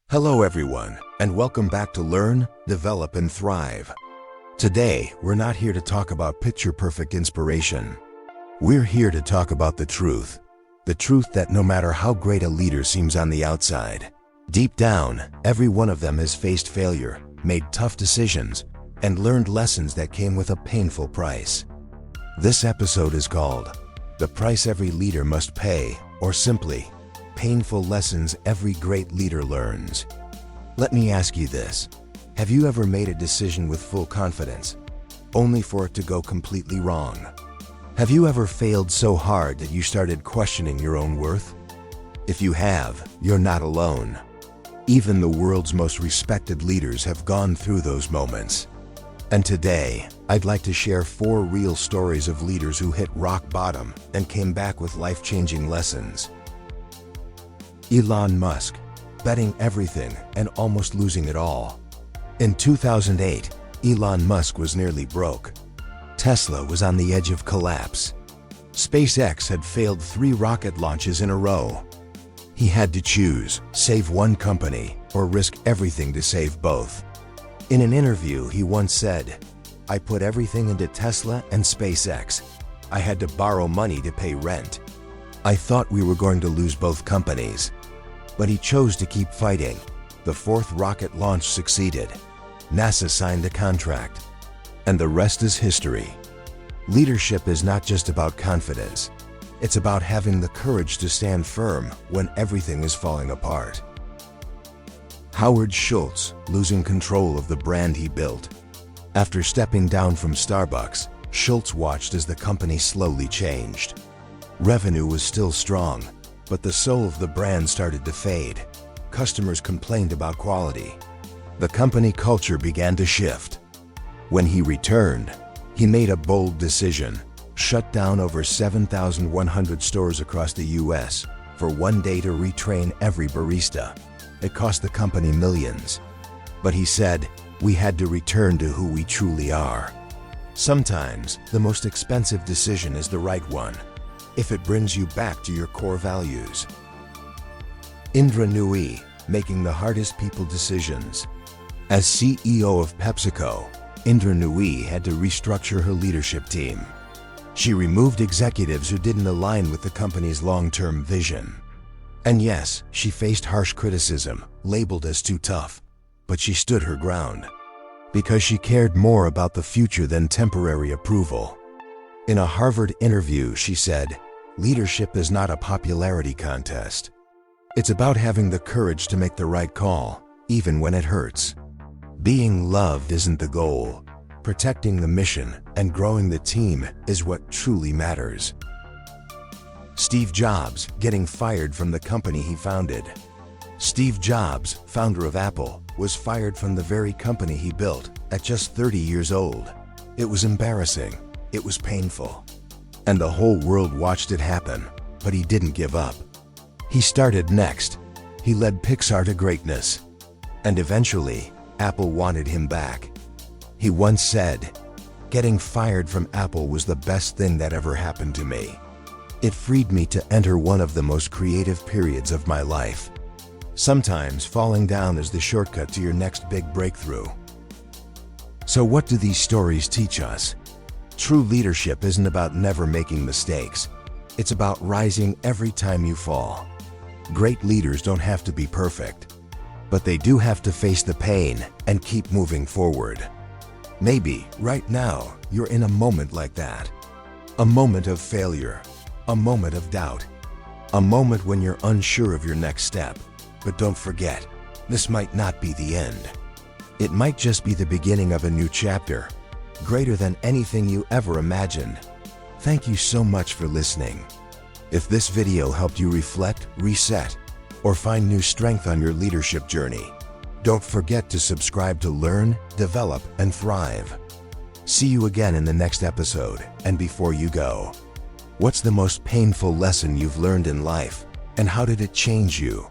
Hello everyone, and welcome back to Learn, Develop, and Thrive. Today, we're not here to talk about picture-perfect inspiration. We're here to talk about the truth that no matter how great a leader seems on the outside, deep down, every one of them has faced failure, made tough decisions, and learned lessons that came with a painful price. This episode is called The Price Every Leader Must Pay, or simply, Painful Lessons Every Great Leader Learns. Let me ask you this. Have you ever made a decision with full confidence, only for it to go completely wrong? Have you ever failed so hard that you started questioning your own worth? If you have, you're not alone. Even the world's most respected leaders have gone through those moments. And today, I'd like to share 4 real stories of leaders who hit rock bottom and came back with life-changing lessons. Elon Musk, betting everything and almost losing it all. In 2008, Elon Musk was nearly broke. Tesla was on the edge of collapse. SpaceX had failed 3 rocket launches in a row. He had to choose, save one company or risk everything to save both. In an interview, he once said, "I put everything into Tesla and SpaceX. I had to borrow money to pay rent. I thought we were going to lose both companies." But he chose to keep fighting. The 4th rocket launch succeeded. NASA signed a contract. And the rest is history. Leadership is not just about confidence. It's about having the courage to stand firm when everything is falling apart. Howard Schultz, losing control of the brand he built. After stepping down from Starbucks, Schultz watched as the company slowly changed. Revenue was still strong, but the soul of the brand started to fade. Customers complained about quality. The company culture began to shift. When he returned, he made a bold decision: shut down over 7,100 stores across the US for one day to retrain every barista. It cost the company millions. But he said, "We had to return to who we truly are." Sometimes, the most expensive decision is the right one, if it brings you back to your core values. IndraNooyi, making the hardest people decisions. As CEO of PepsiCo, IndraNooyi had to restructure her leadership team. She removed executives who didn't align with the company's long-term vision. And yes, she faced harsh criticism, labeled as too tough, but she stood her ground because she cared more about the future than temporary approval. In a Harvard interview, she said, "Leadership is not a popularity contest. It's about having the courage to make the right call, even when it hurts. Being loved isn't the goal. Protecting the mission and growing the team is what truly matters." Steve Jobs, getting fired from the company he founded. Steve Jobs, founder of Apple, was fired from the very company he built at just 30 years old. It was embarrassing. It was painful. And the whole world watched it happen, but he didn't give up. He started next. He led Pixar to greatness. And eventually, Apple wanted him back. He once said, "Getting fired from Apple was the best thing that ever happened to me. It freed me to enter one of the most creative periods of my life." Sometimes falling down is the shortcut to your next big breakthrough. So what do these stories teach us? True leadership isn't about never making mistakes. It's about rising every time you fall. Great leaders don't have to be perfect, but they do have to face the pain and keep moving forward. Maybe, right now, you're in a moment like that. A moment of failure. A moment of doubt. A moment when you're unsure of your next step. But don't forget, this might not be the end. It might just be the beginning of a new chapter, greater than anything you ever imagined. Thank you so much for listening. If this video helped you reflect, reset, or find new strength on your leadership journey, don't forget to subscribe to Learn, Develop, and Thrive. See you again in the next episode. And before you go, what's the most painful lesson you've learned in life, and how did it change you?